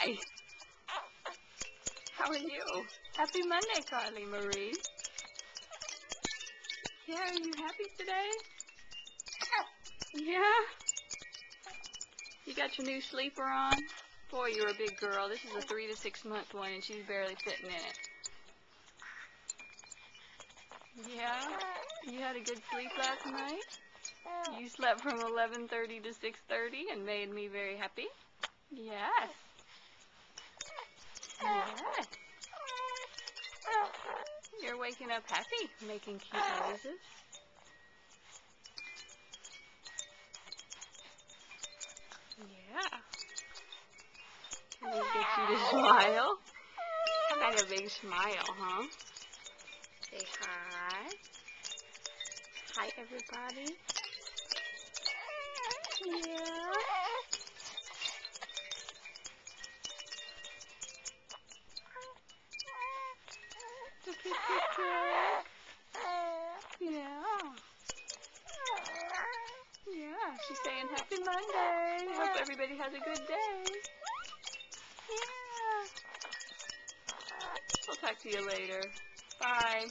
Hi. How are you? Happy Monday, Carly Marie. Yeah, are you happy today? Yeah? You got your new sleeper on? Boy, you're a big girl. This is a 3 to 6 month one, and she's barely fitting in it. Yeah? You had a good sleep last night? You slept from 11:30 to 6:30 and made me very happy? Yes. Yes. You're waking up happy, making cute noises. Yeah. Can we get you to smile? You got a big smile, huh? Say hi. Hi, everybody. Yeah. Look at the Yeah. Yeah, she's saying happy Monday. Hope everybody has a good day. Yeah. I'll talk to you later. Bye.